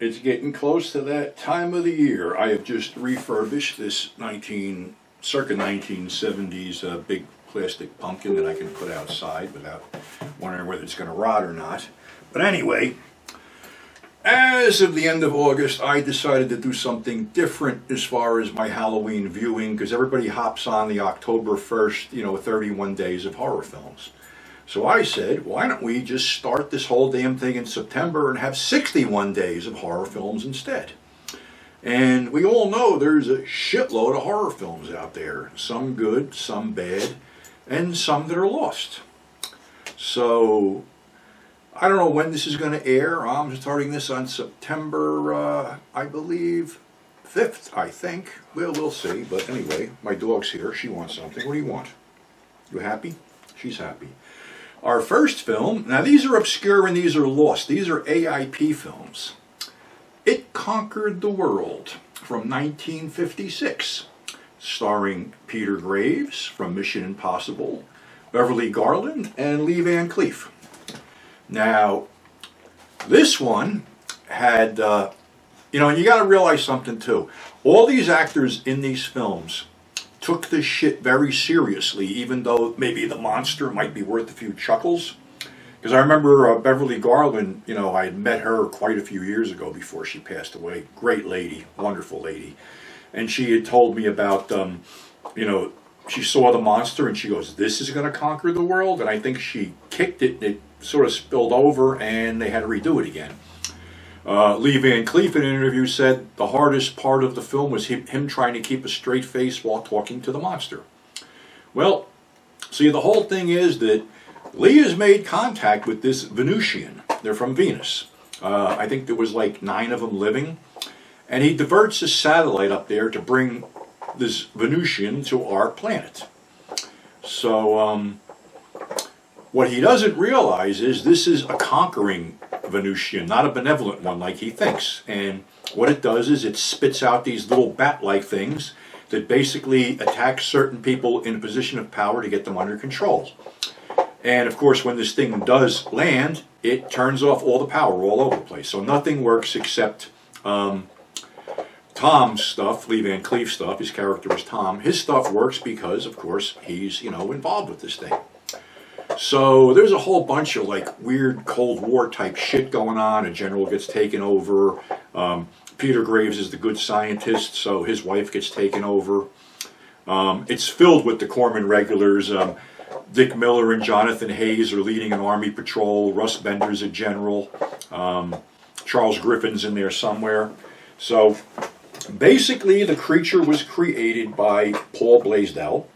It's getting close to that time of the year. I have just refurbished this circa 1970s big plastic pumpkin that I can put outside without wondering whether it's going to rot or not. But anyway, as of the end of August, I decided to do something different as far as my Halloween viewing, because everybody hops on the October 1st, 31 days of horror films. So I said, why don't we just start this whole damn thing in September and have 61 days of horror films instead? And we all know there's a shitload of horror films out there. Some good, some bad, and some that are lost. So I don't know when this is going to air. I'm starting this on September, I believe, 5th, I think. We'll see. But anyway, my dog's here. She wants something. What do you want? You happy? She's happy. Our first film, now these are obscure and these are lost. These are AIP films. It Conquered the World from 1956, starring Peter Graves from Mission Impossible, Beverly Garland, and Lee Van Cleef. Now, this one had, and you got to realize something too. All these actors in these films took this shit very seriously, even though maybe the monster might be worth a few chuckles. Because I remember Beverly Garland, I had met her quite a few years ago before she passed away. Great lady, wonderful lady. And she had told me about, she saw the monster and she goes, this is going to conquer the world. And I think she kicked it and it sort of spilled over and they had to redo it again. Lee Van Cleef in an interview said the hardest part of the film was him trying to keep a straight face while talking to the monster. Well, see, the whole thing is that Lee has made contact with this Venusian. They're from Venus. I think there was like 9 of them living. And he diverts a satellite up there to bring this Venusian to our planet. So what he doesn't realize is this is a conquering Venusian, not a benevolent one like he thinks. And what it does is it spits out these little bat-like things that basically attack certain people in a position of power to get them under control. And of course, when this thing does land, it turns off all the power all over the place. So nothing works except Tom's stuff, Lee Van Cleef's stuff. His character is Tom. His stuff works because, of course, he's, involved with this thing. So there's a whole bunch of like weird Cold War type shit going on. A general gets taken over. Peter Graves is the good scientist, so his wife gets taken over. It's filled with the Corpsman regulars. Dick Miller and Jonathan Hayes are leading an army patrol. Russ Bender's a general. Charles Griffin's in there somewhere. So basically the creature was created by Paul Blaisdell.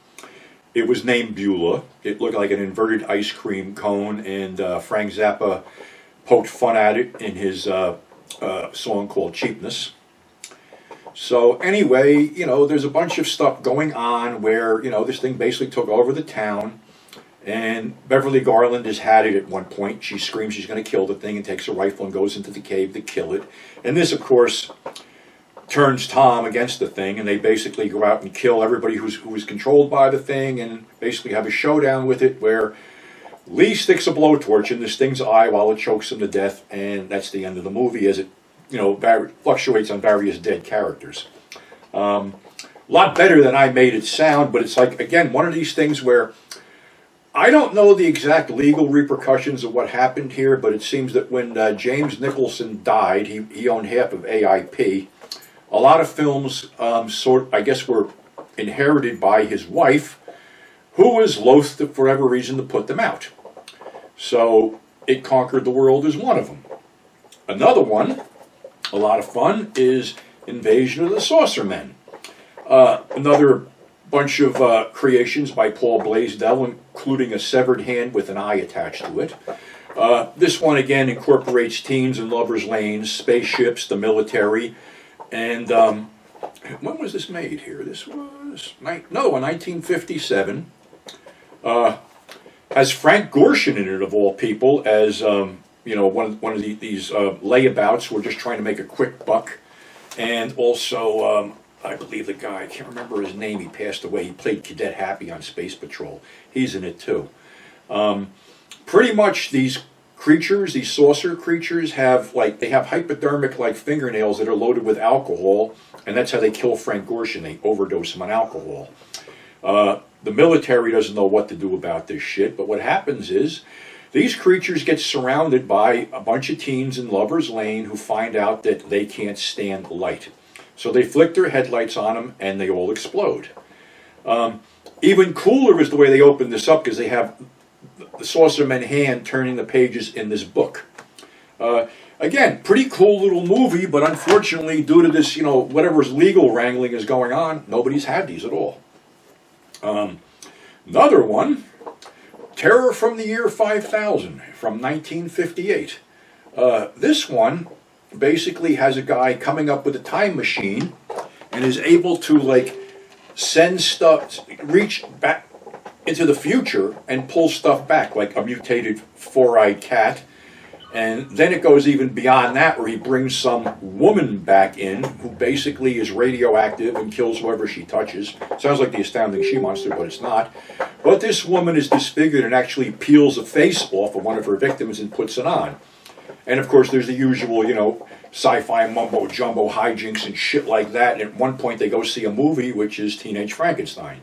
It was named Beulah. It looked like an inverted ice cream cone, and Frank Zappa poked fun at it in his song called Cheapness. So anyway, there's a bunch of stuff going on where, this thing basically took over the town, and Beverly Garland has had it at one point. She screams she's going to kill the thing and takes a rifle and goes into the cave to kill it. And this, of course, turns Tom against the thing, and they basically go out and kill everybody who is controlled by the thing, and basically have a showdown with it where Lee sticks a blowtorch in this thing's eye while it chokes him to death, and that's the end of the movie as it, fluctuates on various dead characters. A lot better than I made it sound, but it's like, again, one of these things where I don't know the exact legal repercussions of what happened here, but it seems that when James Nicholson died, he owned half of AIP. A lot of films, were inherited by his wife, who was loath, for whatever reason, to put them out. So, It Conquered the World is one of them. Another one, a lot of fun, is Invasion of the Saucermen. Another bunch of creations by Paul Blaisdell, including a severed hand with an eye attached to it. This one, again, incorporates teens and lovers' lanes, spaceships, the military. And when was this made here? This was, in 1957. Has Frank Gorshin in it, of all people, as, one of these layabouts who are just trying to make a quick buck. And also, I believe the guy, I can't remember his name, he passed away. He played Cadet Happy on Space Patrol. He's in it too. Pretty much these creatures, these saucer creatures, have they have hypodermic like fingernails that are loaded with alcohol, and that's how they kill Frank Gorshin. They overdose him on alcohol. The military doesn't know what to do about this shit, but what happens is these creatures get surrounded by a bunch of teens in Lover's Lane who find out that they can't stand light. So they flick their headlights on them and they all explode. Even cooler is the way they open this up, because they have the Saucerman hand turning the pages in this book. Again, pretty cool little movie, but unfortunately, due to this, whatever's legal wrangling is going on, nobody's had these at all. Another one, Terror from the Year 5000 from 1958. This one basically has a guy coming up with a time machine and is able to send stuff, reach back into the future and pull stuff back, like a mutated four-eyed cat. And then it goes even beyond that, where he brings some woman back in who basically is radioactive and kills whoever she touches. Sounds like the Astounding She-Monster, but it's not. But this woman is disfigured and actually peels a face off of one of her victims and puts it on. And of course, there's the usual, sci-fi mumbo-jumbo hijinks and shit like that. And at one point, they go see a movie, which is Teenage Frankenstein.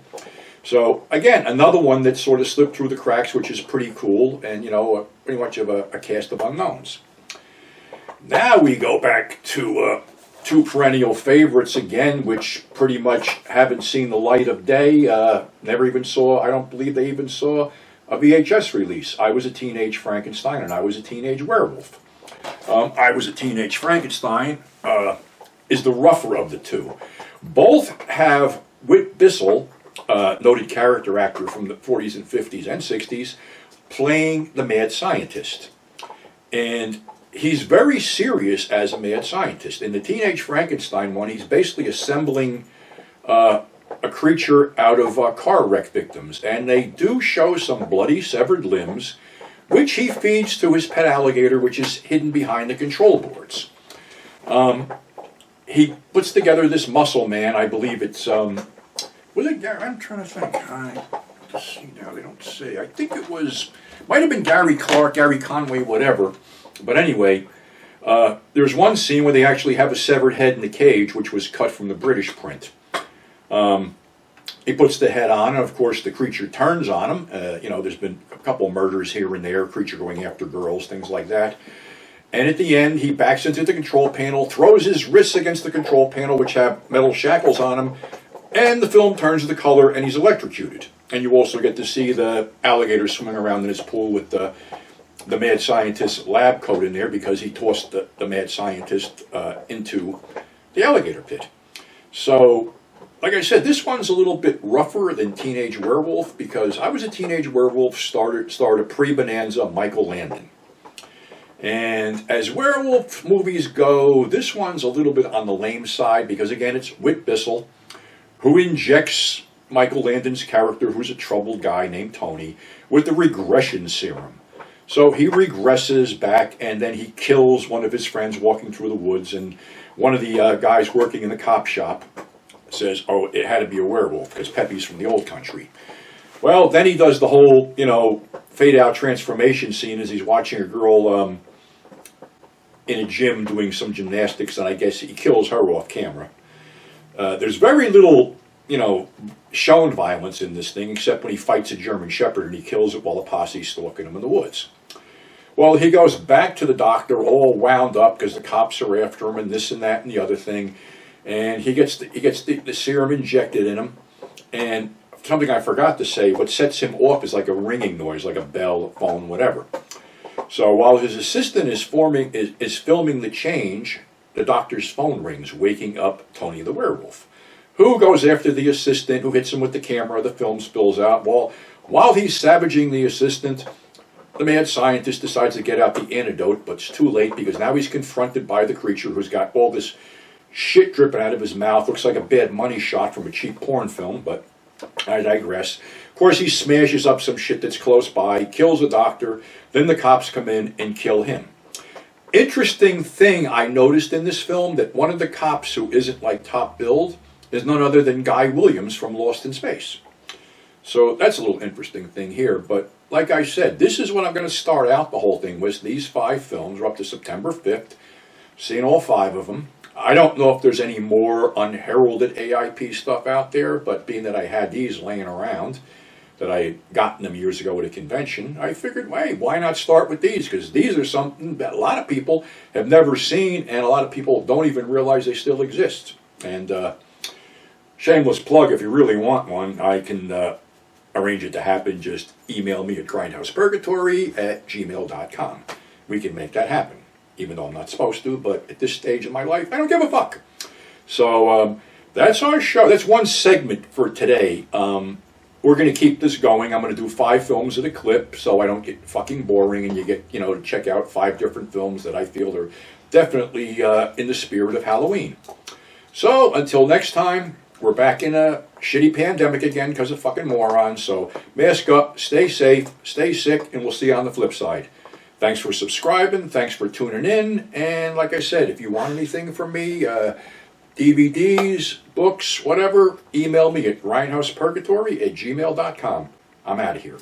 So, again, another one that sort of slipped through the cracks, which is pretty cool, and, pretty much of a cast of unknowns. Now we go back to two perennial favorites again, which pretty much haven't seen the light of day. Never even saw, I don't believe they even saw a VHS release. I Was a Teenage Frankenstein, and I Was a Teenage Werewolf. I Was a Teenage Frankenstein is the rougher of the two. Both have Whit Bissell, noted character actor from the 40s and 50s and 60s, playing the mad scientist. And he's very serious as a mad scientist. In the Teenage Frankenstein one, he's basically assembling a creature out of car wreck victims. And they do show some bloody severed limbs, which he feeds to his pet alligator, which is hidden behind the control boards. He puts together this muscle man. I believe it's... was it Gary? I'm trying to think. Let's see now, they don't say. I think it was... might have been Gary Clark, Gary Conway, whatever. But anyway, there's one scene where they actually have a severed head in the cage, which was cut from the British print. He puts the head on, and of course the creature turns on him. There's been a couple murders here and there, creature going after girls, things like that. And at the end, he backs into the control panel, throws his wrists against the control panel, which have metal shackles on him, and the film turns to the color, and he's electrocuted. And you also get to see the alligator swimming around in his pool with the mad scientist's lab coat in there, because he tossed the mad scientist into the alligator pit. So, like I said, this one's a little bit rougher than Teenage Werewolf, because I Was a Teenage Werewolf starred a pre-Bonanza Michael Landon. And as werewolf movies go, this one's a little bit on the lame side, because again, it's Whit Bissell, who injects Michael Landon's character, who's a troubled guy named Tony, with the regression serum. So he regresses back, and then he kills one of his friends walking through the woods, and one of the guys working in the cop shop says, oh, it had to be a werewolf, because Pepe's from the old country. Well, then he does the whole, fade-out transformation scene as he's watching a girl in a gym doing some gymnastics, and I guess he kills her off camera. There's very little, shown violence in this thing, except when he fights a German Shepherd and he kills it while the posse's stalking him in the woods. Well, he goes back to the doctor all wound up because the cops are after him and this and that and the other thing. And he gets the serum injected in him. And something I forgot to say, what sets him off is like a ringing noise, like a bell, a phone, whatever. So while his assistant is filming the change, the doctor's phone rings, waking up Tony the werewolf, who goes after the assistant, who hits him with the camera. The film spills out. Well, while he's savaging the assistant, the mad scientist decides to get out the antidote, but it's too late, because now he's confronted by the creature who's got all this shit dripping out of his mouth. Looks like a bad money shot from a cheap porn film, but I digress. Of course, he smashes up some shit that's close by, kills the doctor, then the cops come in and kill him. Interesting thing I noticed in this film, that one of the cops who isn't like top billed is none other than Guy Williams from Lost in Space. So that's a little interesting thing here. But like I said, this is what I'm going to start out the whole thing with. These 5 films. We're up to September 5th. Seeing all 5 of them. I don't know if there's any more unheralded AIP stuff out there, but being that I had these laying around, that I had gotten them years ago at a convention, I figured, hey, why not start with these? Because these are something that a lot of people have never seen, and a lot of people don't even realize they still exist. And shameless plug, if you really want one, I can arrange it to happen. Just email me at grindhousepurgatory@gmail.com. We can make that happen. Even though I'm not supposed to, but at this stage of my life, I don't give a fuck. So that's our show. That's one segment for today. We're going to keep this going. I'm going to do 5 films at a clip so I don't get fucking boring and you get, to check out 5 different films that I feel are definitely in the spirit of Halloween. So until next time, we're back in a shitty pandemic again because of fucking morons. So mask up, stay safe, stay sick, and we'll see you on the flip side. Thanks for subscribing. Thanks for tuning in. And like I said, if you want anything from me, DVDs, books, whatever, email me at grindhousepurgatory@gmail.com. I'm out of here.